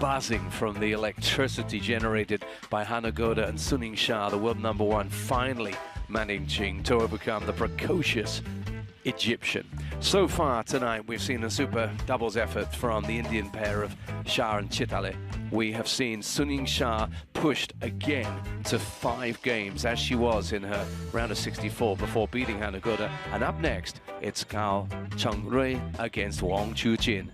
buzzing from the electricity generated by Hanagoda and Suning Shah, the world #1, finally managing to overcome the precocious Egyptian. So far tonight, we've seen a super doubles effort from the Indian pair of Shah and Chitale. We have seen Suning Shah pushed again to 5 games, as she was in her round of 64 before beating Hanagoda. And up next, it's Cao Chengrui against Wang Chujin.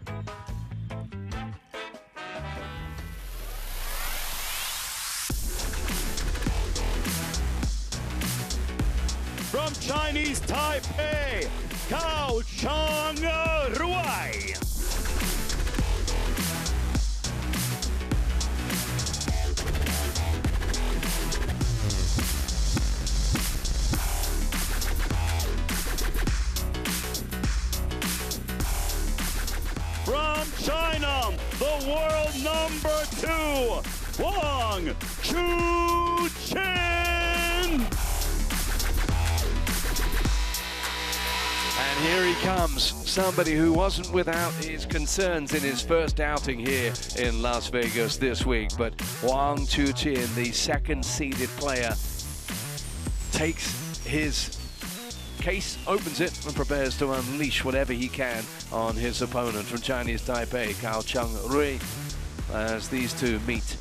From Chinese Taipei, Cao Chengrui. From China, the world #2, Wang Chujin. And here he comes, somebody who wasn't without his concerns in his first outing here in Las Vegas this week. But Wang Chujin, the second-seeded player, takes his case, opens it, and prepares to unleash whatever he can on his opponent from Chinese Taipei, Cao Chengrui, as these two meet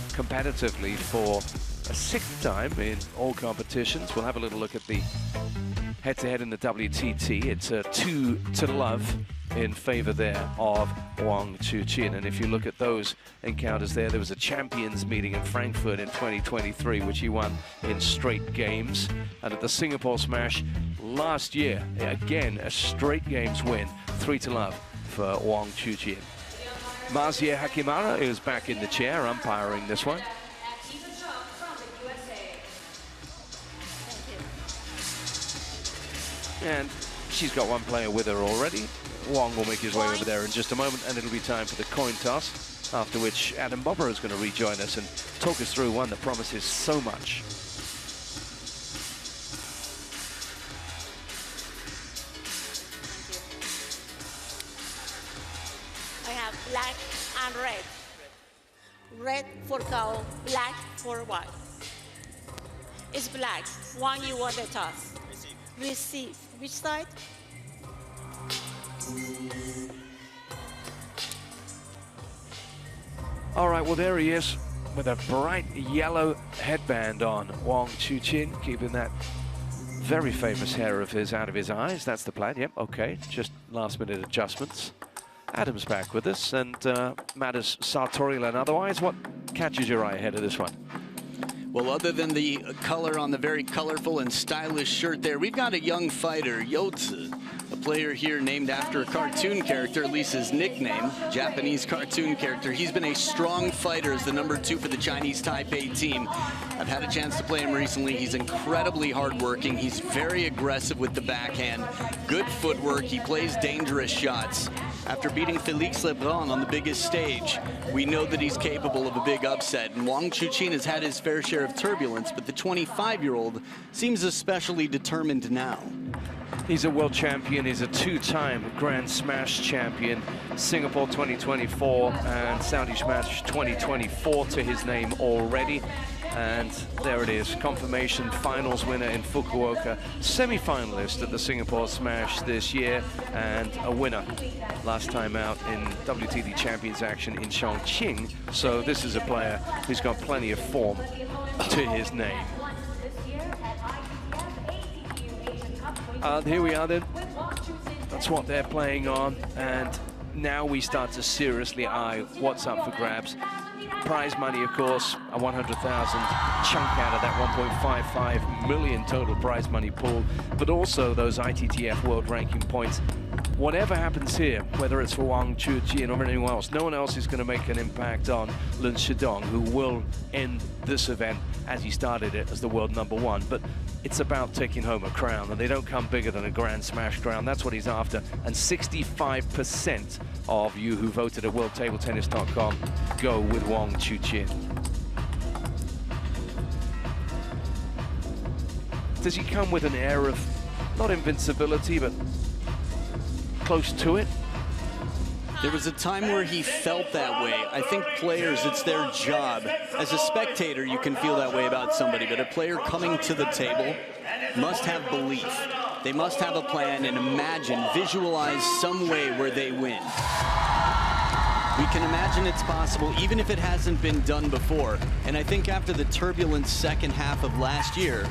competitively for a 6th time in all competitions. We'll have a little look at the head-to-head in the WTT. It's a 2-0 in favor there of Wang Chujin. And if you look at those encounters there was a champions meeting in Frankfurt in 2023, which he won in straight games. And at the Singapore Smash last year, again, a straight games win, 3-0 for Wang Chujin. Mazier Hakimara is back in the chair, umpiring this one. And she's got one player with her already. Wang will make his way over there in just a moment, and it'll be time for the coin toss, after which Adam Bobber is going to rejoin us and talk us through one that promises so much. I have black and red. Red for Cao, black for white. It's black. Wang, you want the toss. Receive. Which side? All right, well, there he is with a bright yellow headband on. Wang Chujin, keeping that very famous hair of his out of his eyes. That's the plan. Yep, okay. Just last-minute adjustments. Adam's back with us, and matters sartorial and otherwise. What catches your eye ahead of this one? Well, other than the color on the very colorful and stylish shirt there, we've got a young fighter, Yotsu, a player here named after a cartoon character, at least his nickname, Japanese cartoon character. He's been a strong fighter as the #2 for the Chinese Taipei team. I've had a chance to play him recently. He's incredibly hardworking. He's very aggressive with the backhand, good footwork. He plays dangerous shots. After beating Felix Lebrun on the biggest stage, we know that he's capable of a big upset. And Wang Chujin has had his fair share of turbulence, but the 25-year-old seems especially determined now. He's a world champion. He's a 2-time Grand Smash champion. Singapore 2024 and Saudi Smash 2024 to his name already. And there it is, confirmation finals winner in Fukuoka, semi-finalist at the Singapore Smash this year, and a winner last time out in WTT Champions action in Chongqing. So this is a player who's got plenty of form to his name. Here we are then. That's what they're playing on, and now we start to seriously eye what's up for grabs. Prize money, of course, a 100,000 chunk out of that 1.55 million total prize money pool, but also those ITTF world ranking points. Whatever happens here, whether it's for Wang Chujin or anyone else, no one else is going to make an impact on Lin Shidong, who will end this event as he started it as the world #1. But it's about taking home a crown, and they don't come bigger than a Grand Smash crown. That's what he's after. And 65% of you who voted at worldtabletennis.com go with Wang Chujin. Does he come with an air of, not invincibility, but close to it? There was a time where he felt that way. I think players, it's their job. As a spectator, you can feel that way about somebody, but a player coming to the table must have belief. They must have a plan and imagine, visualize some way where they win. We can imagine it's possible, even if it hasn't been done before. And I think after the turbulent second half of last year,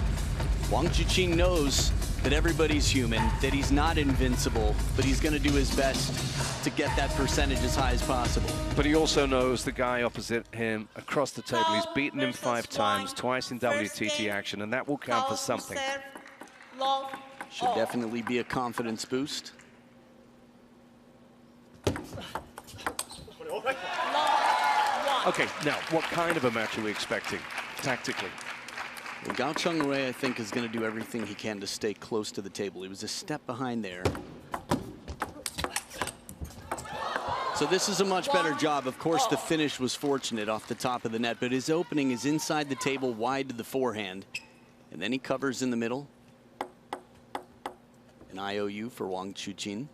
Wang Chuqin knows that everybody's human, that he's not invincible, but he's going to do his best to get that percentage as high as possible. But he also knows the guy opposite him across the table. He's beaten him 5 times, twice in WTT action, and that will count for something. Should definitely be a confidence boost. Okay, now, what kind of a match are we expecting, tactically? Well, Gao Chengwei, I think, is going to do everything he can to stay close to the table. He was a step behind there. So this is a much better job. Of course, the finish was fortunate off the top of the net, but his opening is inside the table, wide to the forehand. And then he covers in the middle. An IOU for Wang Chuqin.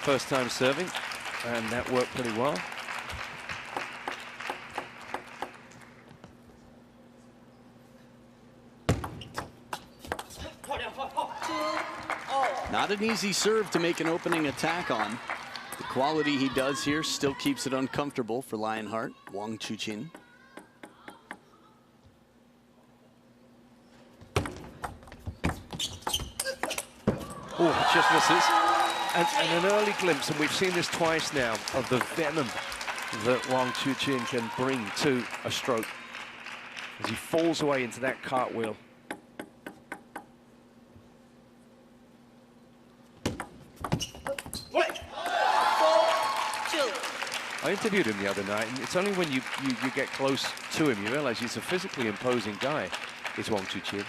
First time serving, and that worked pretty well. Not an easy serve to make an opening attack on. The quality he does here still keeps it uncomfortable for Lionheart, Wang Chuqin. Oh, just misses. And an early glimpse, and we've seen this twice now, of the venom that Wang Chuqin can bring to a stroke as he falls away into that cartwheel. I interviewed him the other night, and it's only when you get close to him you realize he's a physically imposing guy, is Wang Chuqin.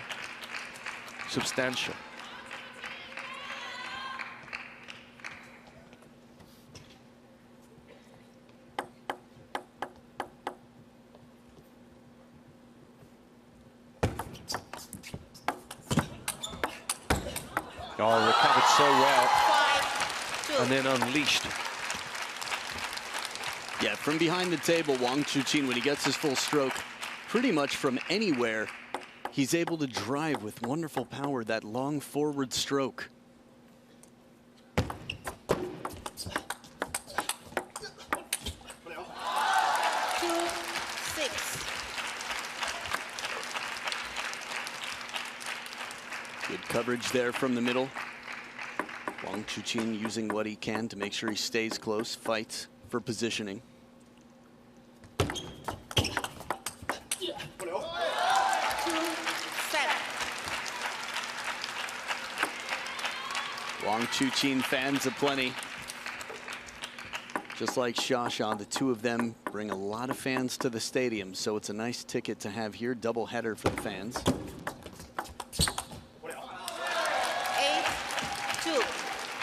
Substantial. Oh, recovered so well, and then unleashed. Yeah, from behind the table, Wang Chuqin, when he gets his full stroke, pretty much from anywhere, he's able to drive with wonderful power that long forward stroke. Good coverage there from the middle. Wang Chuqin using what he can to make sure he stays close, fights for positioning. Wang Chuqin fans aplenty. Just like Xia, the two of them bring a lot of fans to the stadium, so it's a nice ticket to have here, double header for the fans. 8-2.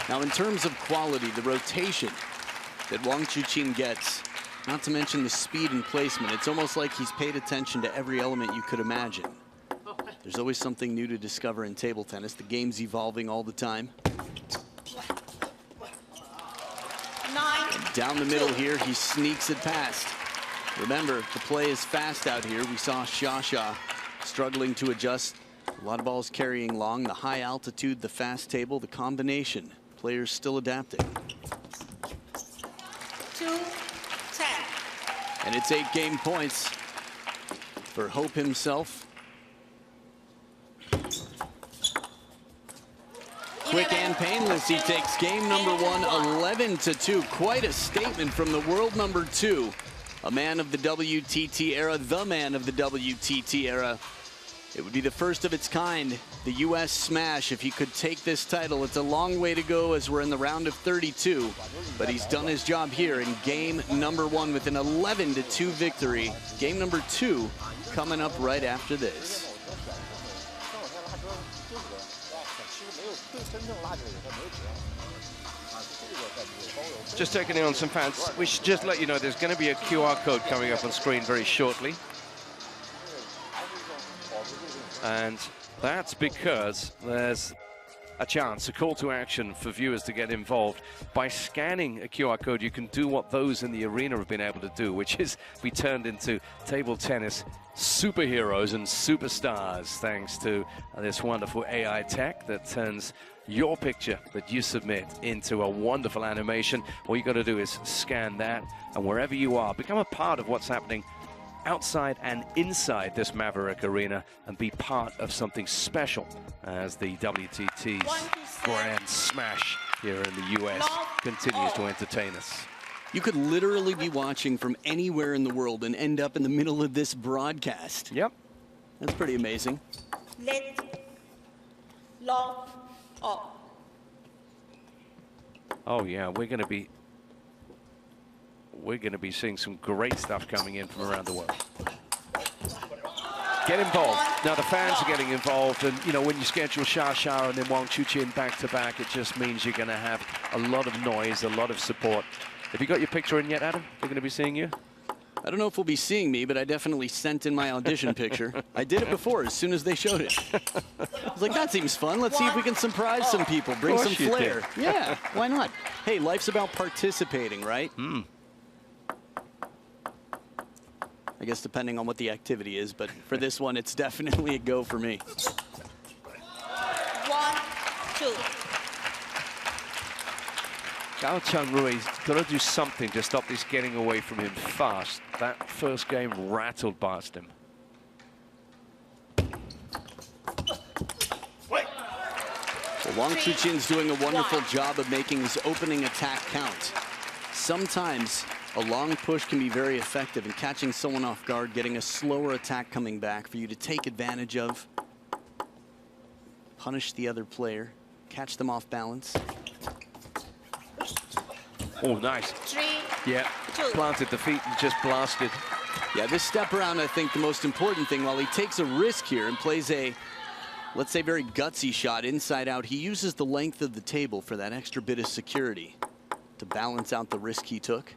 Now, in terms of quality, the rotation that Wang Chuqin gets, not to mention the speed and placement, it's almost like he's paid attention to every element you could imagine. There's always something new to discover in table tennis. The game's evolving all the time. And down the middle here, he sneaks it past. Remember, the play is fast out here. We saw Xia struggling to adjust. A lot of balls carrying long. The high altitude, the fast table, the combination. Players still adapting. 2-10. And it's 8 game points for Hope himself. Quick and painless, he takes game number 1, 11-2. Quite a statement from the world number 2. A man of the WTT era, the man of the WTT era. It would be the first of its kind, the US Smash, if he could take this title. It's a long way to go as we're in the round of 32, but he's done his job here in game number 1 with an 11-2 victory. Game number 2 coming up right after this. Just taking in on some fans. We should just let you know there's going to be a QR code coming up on screen very shortly. And That's because there's a chance, a call to action for viewers to get involved. By scanning a QR code, you can do what those in the arena have been able to do, which is be turned into table tennis superheroes and superstars, thanks to this wonderful AI tech that turns your picture that you submit into a wonderful animation. All you got to do is scan that, and wherever you are, become a part of what's happening outside and inside this Maverick arena and be part of something special as the WTT's Grand Smash here in the US continues to entertain us. You could literally be watching from anywhere in the world and end up in the middle of this broadcast. Yep. That's pretty amazing. Let, long, up. Oh yeah, we're going to be seeing some great stuff coming in from around the world. Get involved. Now the fans are getting involved, and you know, when you schedule Sha and then Wang Chuqin back to back, it just means you're going to have a lot of noise, a lot of support. Have you got your picture in yet, Adam? They're going to be seeing you? I don't know if we'll be seeing me, but I definitely sent in my audition picture. I did it before, as soon as they showed it. I was like, that seems fun. Let's see if we can surprise some people, bring some flair. Yeah, why not? Hey, life's about participating, right? I guess depending on what the activity is, but for this one, it's definitely a go for me. 1, 2. Gao Chunrui's got to do something to stop this getting away from him fast. That first game rattled past him. Well, Wang Chuqin's doing a wonderful job of making his opening attack count. Sometimes a long push can be very effective in catching someone off guard, getting a slower attack coming back for you to take advantage of, punish the other player, catch them off balance. Oh, nice. 3, Yeah, 2. planted the feet and just blasted. Yeah, this step around, I think the most important thing, while he takes a risk here and plays a, let's say, very gutsy shot inside out, he uses the length of the table for that extra bit of security to balance out the risk he took.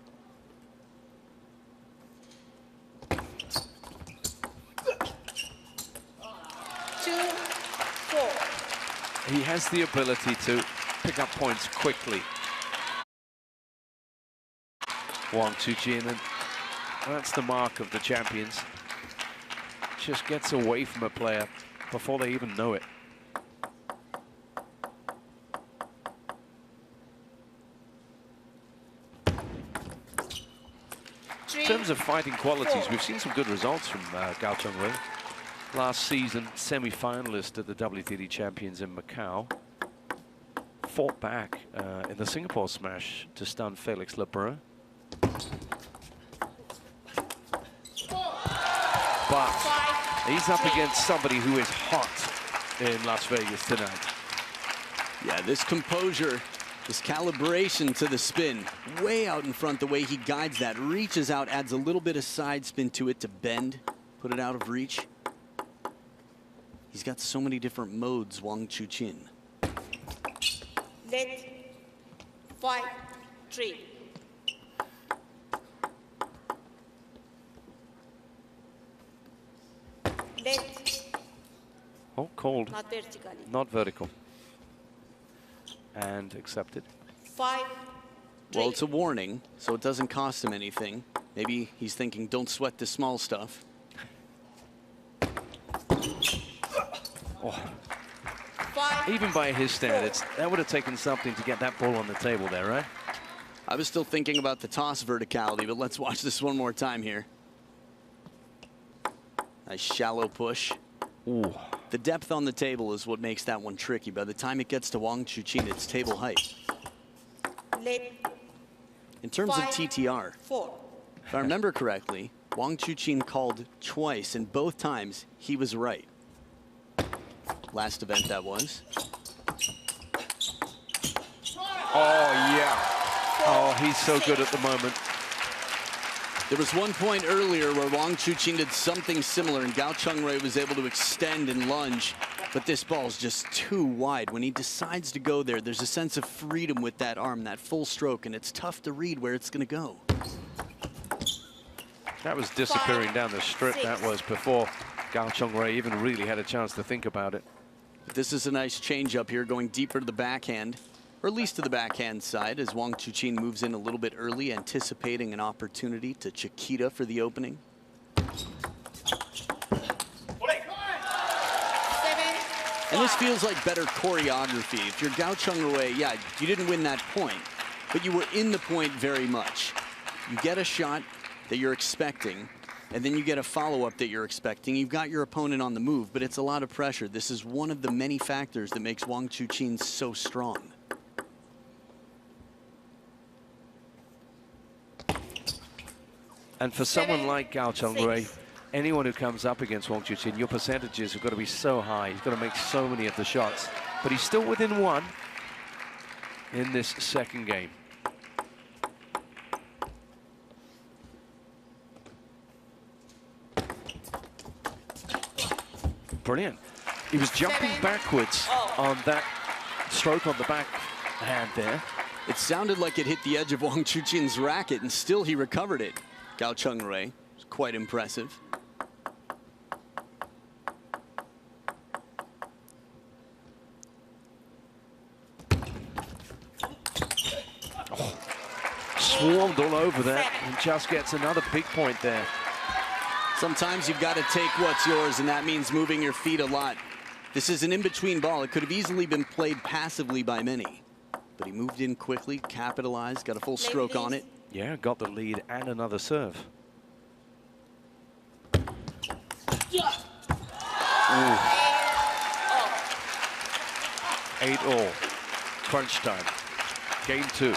He has the ability to pick up points quickly. Wang Chuqin, and that's the mark of the champions. Just gets away from a player before they even know it. In terms of fighting qualities, we've seen some good results from Gao Chunrui. Last season, semi-finalist at the WTT Champions in Macau. Fought back in the Singapore Smash to stun Felix Lebrun. But he's up against somebody who is hot in Las Vegas tonight. Yeah, this composure, this calibration to the spin, way out in front, the way he guides that, reaches out, adds a little bit of side spin to it to bend, put it out of reach. He's got so many different modes, Wang Chuqin. Let, 5, 3. Let, Oh, cold. not vertically. Not vertical. And accepted. 5, 3. Well, it's a warning, so it doesn't cost him anything. Maybe he's thinking, don't sweat the small stuff. Oh. 5, Even by his standards, that would have taken something to get that ball on the table there, right? I was still thinking about the toss verticality, but let's watch this one more time here. Nice shallow push. Ooh. The depth on the table is what makes that one tricky. By the time it gets to Wang Chuqin, it's table height. let, In terms of 5, TTR, 4. if I remember correctly, Wang Chuqin called twice, and both times he was right. Last event that was. Oh, yeah. Oh, he's so good at the moment. There was one point earlier where Wang Chuqin did something similar, and Gao Chunrui was able to extend and lunge, but this ball's just too wide. When he decides to go there, there's a sense of freedom with that arm, that full stroke, and it's tough to read where it's going to go. That was disappearing 5, down the strip. 6. That was before Gao Chunrui even really had a chance to think about it. But this is a nice change up here, going deeper to the backhand, or at least to the backhand side, as Wang Chuqin moves in a little bit early, anticipating an opportunity to Chiquita for the opening. And this feels like better choreography. If you're Gao Chungrui, yeah, you didn't win that point, but you were in the point very much. You get a shot that you're expecting, and then you get a follow-up that you're expecting. You've got your opponent on the move, but it's a lot of pressure. This is one of the many factors that makes Wang Chuqin so strong. And for someone like Gao Chungrui, anyone who comes up against Wang Chuqin, your percentages have got to be so high. He's got to make so many of the shots. But he's still within one in this second game. Brilliant. He was jumping backwards on that stroke on the backhand there. It sounded like it hit the edge of Wang Chuqin's racket, and still he recovered it. Gao Chungrui was quite impressive. Swarmed all over that and just gets another big point there. Sometimes you've got to take what's yours, and that means moving your feet a lot. This is an in-between ball. It could have easily been played passively by many, but he moved in quickly, capitalized, got a full stroke on it. Yeah, got the lead and another serve. Yeah. 8-all. Crunch time. Game 2.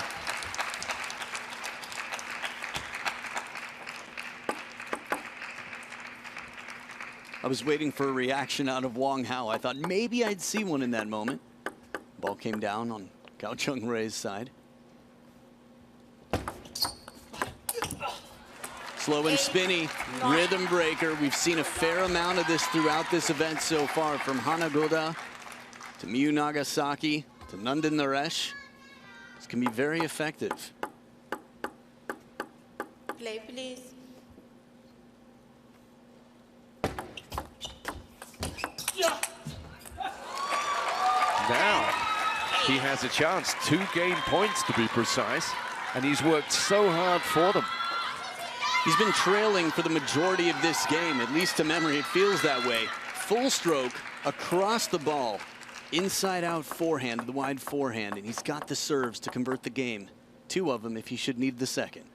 I was waiting for a reaction out of Wang Hao. I thought maybe I'd see one in that moment. Ball came down on Gao Chungrui's side. Slow and spinny, rhythm breaker. We've seen a fair amount of this throughout this event so far, from Hanagoda to Miyu Nagasaki to Nandan Naresh. This can be very effective. Play, please. Now he has a chance, 2 game points to be precise, and he's worked so hard for them. He's been trailing for the majority of this game, at least to memory it feels that way. Full stroke across the ball, inside out forehand, the wide forehand, and he's got the serves to convert the game. 2 of them if he should need the second.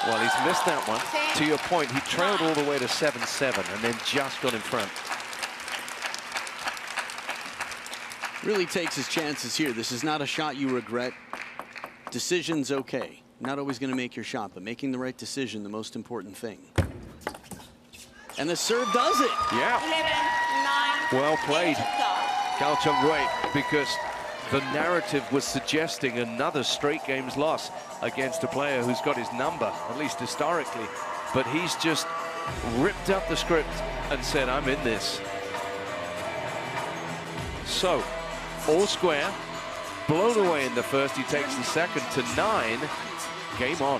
Well, he's missed that one. To your point, he trailed all the way to 7-7 and then just got in front. Really takes his chances here. This is not a shot you regret. Decision's okay. Not always going to make your shot, but making the right decision, the most important thing. And the serve does it. Yeah. 11, 9. Well played, Gao Chungrui, because the narrative was suggesting another straight games loss against a player who's got his number, at least historically. But he's just ripped up the script and said, I'm in this. So, all square, blown away in the first. He takes the second to 9. Game on.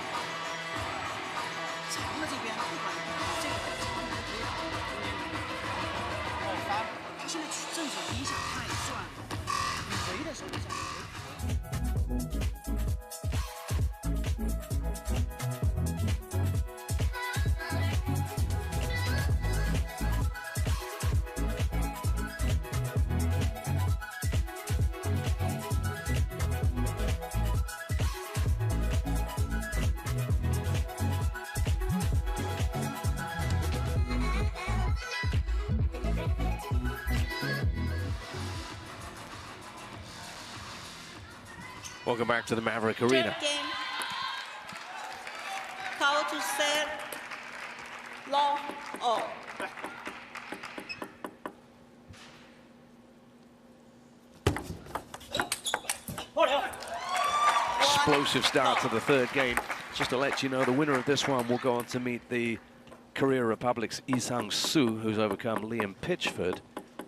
Welcome back to the Maverick Arena. Third game. How to serve long all. Explosive start to the third game. Just to let you know, the winner of this one will go on to meet the Korea Republic's Lee Sang-soo, who's overcome Liam Pitchford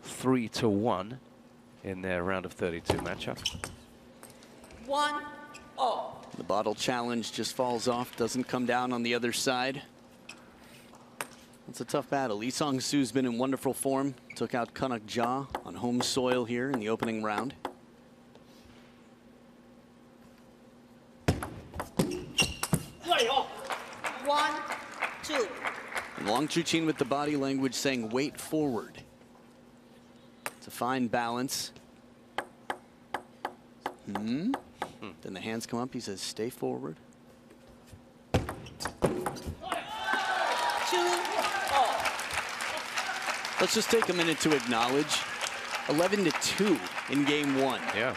3-1 in their round of 32 matchup. 1-0. The bottle challenge just falls off, doesn't come down on the other side. It's a tough battle. Lee Sung-soo's been in wonderful form. Took out Kunak Ja on home soil here in the opening round. One, two. And Wang Chuqin with the body language saying, wait forward. It's a fine balance. Then the hands come up. He says, stay forward. 2, 4. Let's just take a minute to acknowledge 11-2 in game one. Yeah.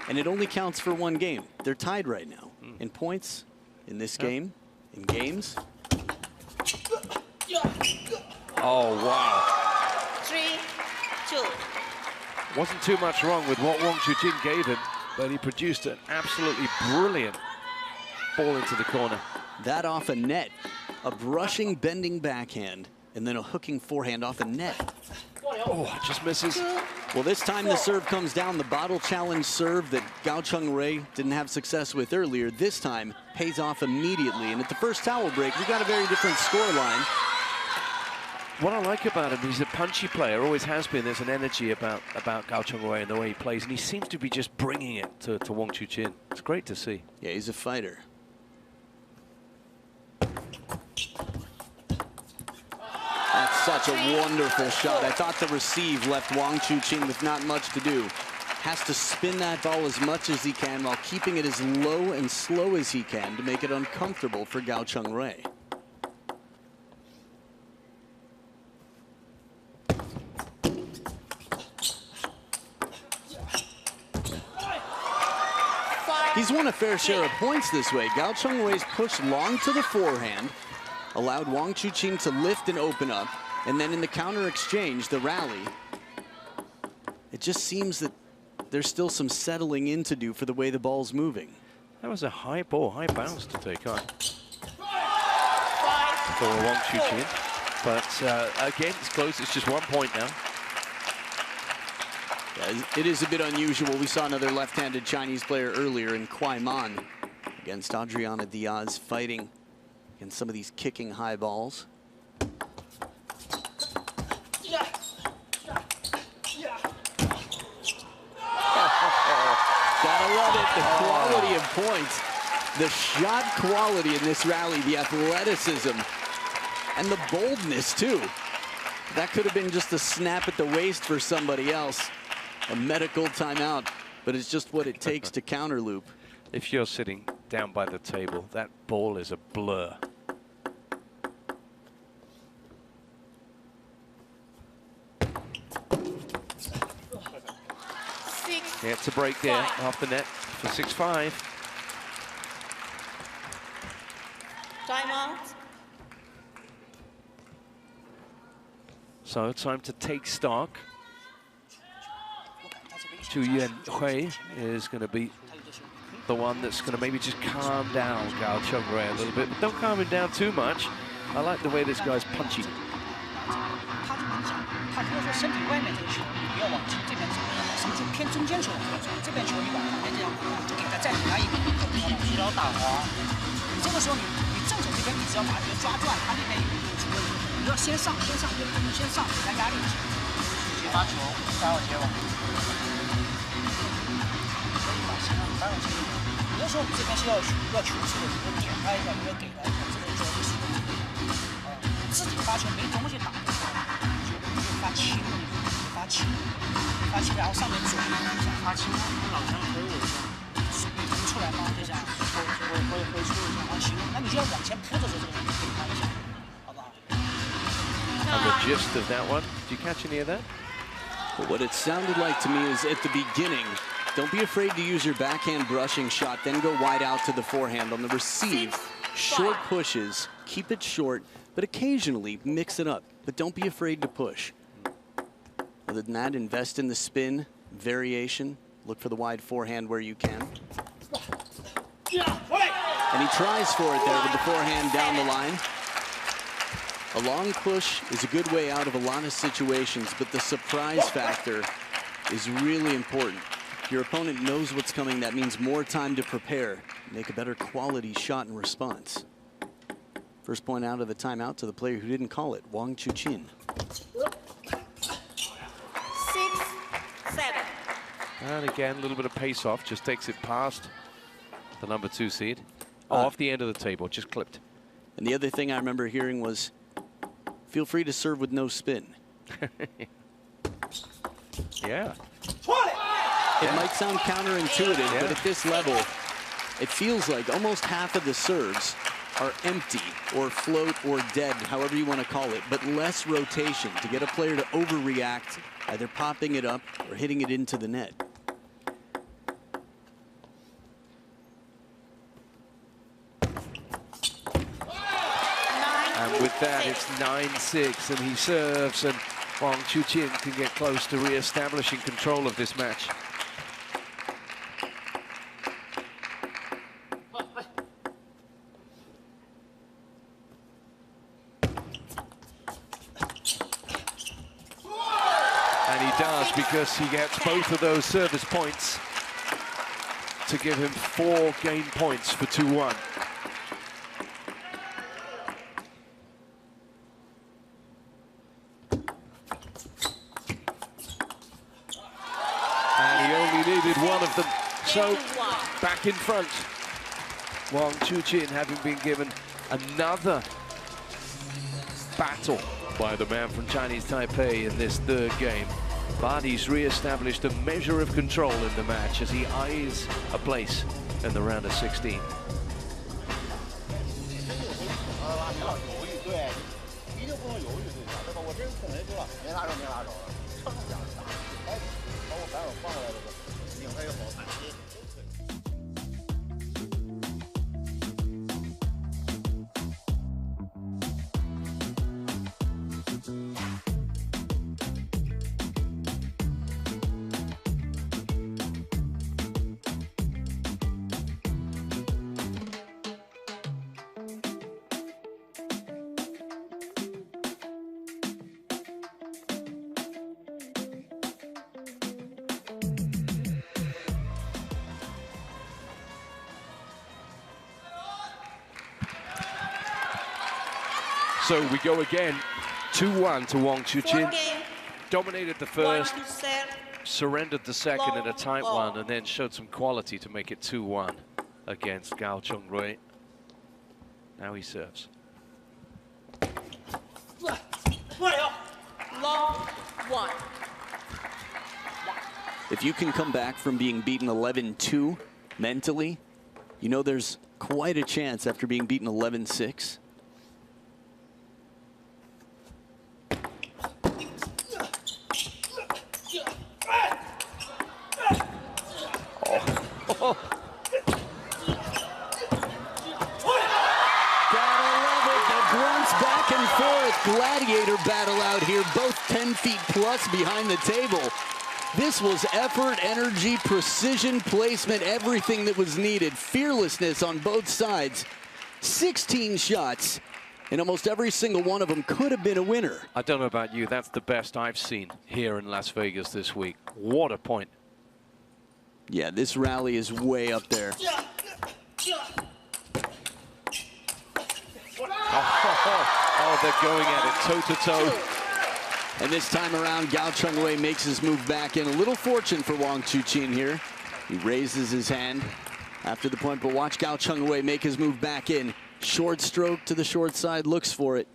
And it only counts for one game. They're tied right now in points in this game, in games. Oh, wow. 3, 2. Wasn't too much wrong with what Wang Chuqin gave him, but he produced an absolutely brilliant ball into the corner. That off a net, a brushing, bending backhand, and then a hooking forehand off the net. Oh, just misses. Well, this time the serve comes down. The bottle challenge serve that Gao Cheng-Rui didn't have success with earlier, this time pays off immediately. And at the first towel break, we got a very different scoreline. What I like about him, he's a punchy player, always has been. There's an energy about Gao Cheng-Rui and the way he plays, and he seems to be just bringing it to Wang Chuqin. It's great to see. Yeah, he's a fighter. That's such a wonderful shot. I thought the receive left Wang Chuqin with not much to do. Has to spin that ball as much as he can while keeping it as low and slow as he can to make it uncomfortable for Gao Cheng-Rui. He's won a fair share of points this way. Gao Cheng-Rui's pushed long to the forehand, allowed Wang Chuqin to lift and open up, and then in the counter exchange, the rally, it just seems that there's still some settling in to do for the way the ball's moving. That was a high ball, high bounce to take on for Wang Chuqin. But again, it's close. It's just 1 point now. Yeah, it is a bit unusual. We saw another left-handed Chinese player earlier in Kwai Man against Adriana Diaz fighting against some of these kicking high balls. Gotta love it, the quality of points, the shot quality in this rally, the athleticism, and the boldness too. That could have been just a snap at the waist for somebody else, a medical timeout, but it's just what it takes to counter loop. If you're sitting down by the table, that ball is a blur. Yeah, it's a break there off the net for 6-5. Timeout. So time to take stock. Zhu Yuanhui is going to be the one that's going to maybe just calm down Gao Cheng-Rui a little bit. But don't calm him down too much. I like the way this guy's punchy. And the gist of that one, did you catch any of that? But what it sounded like to me is at the beginning, don't be afraid to use your backhand brushing shot, then go wide out to the forehand. On the receive, short pushes, keep it short, but occasionally mix it up. But don't be afraid to push. Other than that, invest in the spin, variation, look for the wide forehand where you can. And he tries for it there with the forehand down the line. A long push is a good way out of a lot of situations, but the surprise factor is really important. If your opponent knows what's coming, that means more time to prepare, make a better quality shot in response. First point out of the timeout to the player who didn't call it, Wang Chuqin. 6-7. And again, a little bit of pace off, just takes it past the number 2 seed. Off the end of the table, just clipped. And the other thing I remember hearing was, feel free to serve with no spin. Yeah. It might sound counterintuitive, but at this level, it feels like almost half of the serves are empty or float or dead, however you want to call it, but less rotation to get a player to overreact, either popping it up or hitting it into the net. And with that, it's 9-6, and he serves, and Wang Chuqin can get close to re-establishing control of this match. And he does, because he gets both of those service points to give him 4 game points for 2-1. Needed one of them, so back in front. Wang Chuqin having been given another battle by the man from Chinese Taipei in this 3rd game. But he's re-established a measure of control in the match as he eyes a place in the round of 16. So we go again, 2-1 to Wang Chuqin. Dominated the first, surrendered the second in a tight one, and then showed some quality to make it 2-1 against Gao Chungrui. Now he serves. Long 1. If you can come back from being beaten 11-2 mentally, you know there's quite a chance after being beaten 11-6. Gladiator battle out here, both 10 feet plus behind the table. This was effort, energy, precision, placement, everything that was needed. Fearlessness on both sides. 16 shots, and almost every single one of them could have been a winner. I don't know about you, that's the best I've seen here in Las Vegas this week. What a point. Yeah, this rally is way up there. Oh, they're going at it toe-to-toe. And this time around, Gao Chungrui makes his move back in. A little fortune for Wang Chuqin here. He raises his hand after the point, but watch Gao Chungrui make his move back in. Short stroke to the short side, looks for it.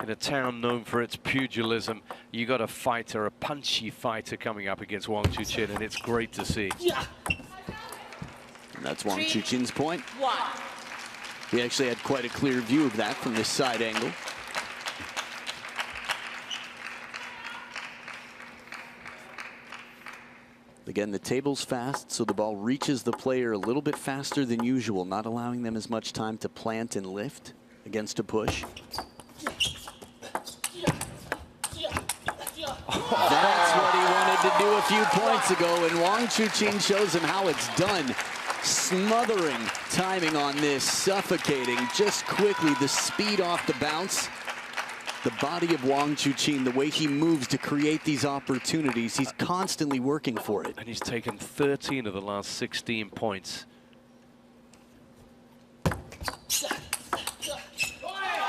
In a town known for its pugilism, you got a fighter, a punchy fighter coming up against Wang Chuqin, and it's great to see. And that's Wang Chuqin's point. 1. We actually had quite a clear view of that from this side angle. Again, the table's fast, so the ball reaches the player a little bit faster than usual, not allowing them as much time to plant and lift against a push. That's what he wanted to do a few points ago, and Wang Chuqin shows him how it's done. Smothering timing on this, suffocating just quickly, the speed off the bounce. The body of Wang Chuqin, the way he moves to create these opportunities, he's constantly working for it. And he's taken 13 of the last 16 points.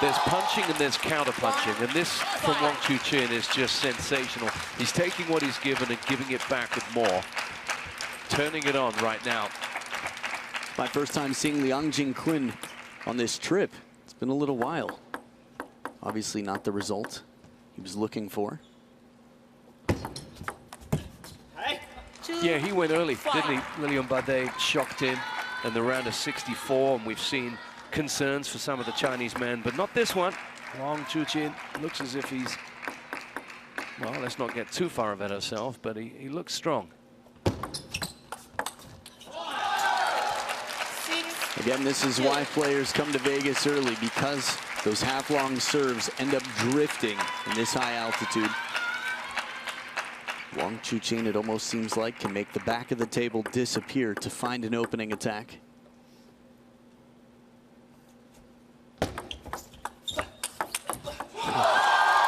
There's punching and there's counter-punching, and this from Wang Chuqin is just sensational. He's taking what he's given and giving it back with more. Turning it on right now. My first time seeing Liang Jingquin on this trip. It's been a little while. Obviously not the result he was looking for. Yeah, he went early, didn't he? Lilian Bade shocked him in the round of 64, and we've seen concerns for some of the Chinese men, but not this one. Wang Chuqin looks as if he's, well, let's not get too far ahead of ourselves, but he looks strong. Again, this is why players come to Vegas early, because those half-long serves end up drifting in this high altitude. Wang Chuqin, it almost seems like, can make the back of the table disappear to find an opening attack.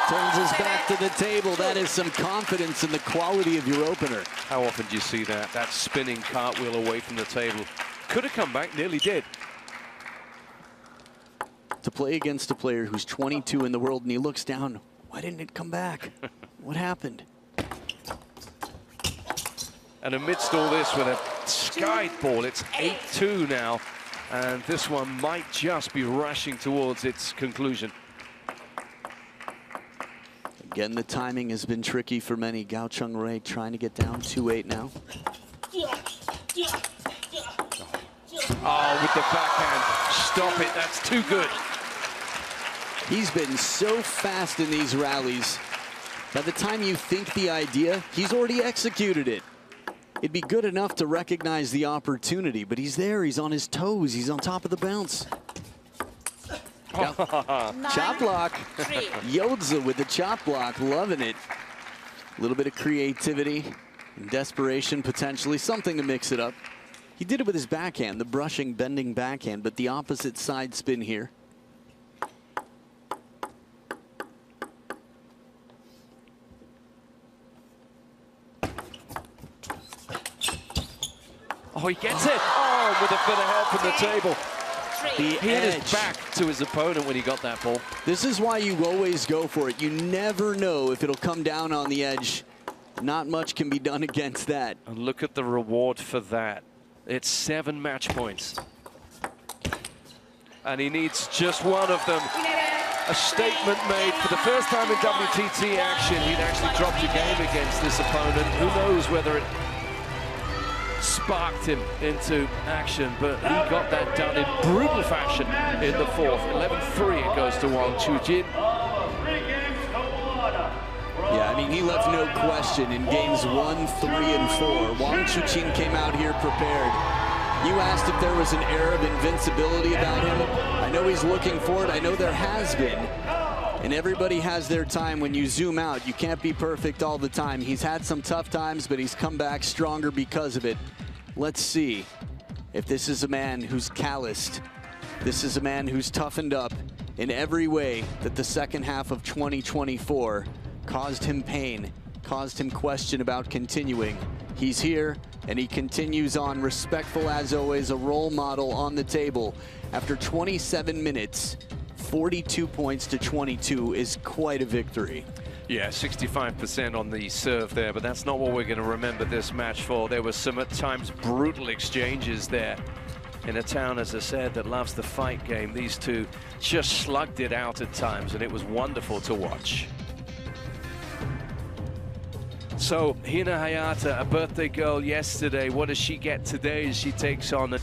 Turns his back to the table. That is some confidence in the quality of your opener. How often do you see that? That spinning cartwheel away from the table. Could have come back, nearly did. To play against a player who's 22 in the world and he looks down, why didn't it come back? What happened? And amidst all this with a skied ball, it's 8-2 now. And this one might just be rushing towards its conclusion. Again, the timing has been tricky for many. Gao Cheng-Rui trying to get down 2-8 now. Oh, with the backhand. Stop it, that's too good. He's been so fast in these rallies. By the time you think the idea, he's already executed it. It'd be good enough to recognize the opportunity, but he's there, he's on his toes, he's on top of the bounce. Chop block. Yodza with the chop block, loving it. A little bit of creativity and desperation, potentially, something to mix it up. He did it with his backhand, the brushing, bending backhand, but the opposite side spin here. Oh, he gets it. Oh, with a bit of help from the table. He hit his back to his opponent when he got that ball. This is why you always go for it. You never know if it'll come down on the edge. Not much can be done against that. And look at the reward for that. It's 7 match points. And he needs just one of them. A statement made for the first time in WTT action. He'd actually dropped a game against this opponent. Who knows whether it sparked him into action, but he got that done in brutal fashion in the fourth. 11-3 it goes to Wang Chuqin. Yeah, I mean, he left no question in games 1, 3, and 4. Wang Chuqin came out here prepared. You asked if there was an air of invincibility about him. I know he's looking for it. I know there has been. And everybody has their time. When you zoom out, you can't be perfect all the time. He's had some tough times, but he's come back stronger because of it. Let's see if this is a man who's calloused. This is a man who's toughened up in every way that the second half of 2024 caused him pain, caused him question about continuing. He's here, and he continues on, respectful as always, a role model on the table. After 27 minutes, 42 points to 22 is quite a victory. Yeah, 65% on the serve there, but that's not what we're going to remember this match for. There were some at times brutal exchanges there in a town, as I said, that loves the fight game. These two just slugged it out at times, and it was wonderful to watch. So Hina Hayata, a birthday girl yesterday, what does she get today as she takes on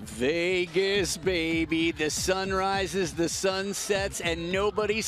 Vegas, baby. The sun rises, the sun sets, and nobody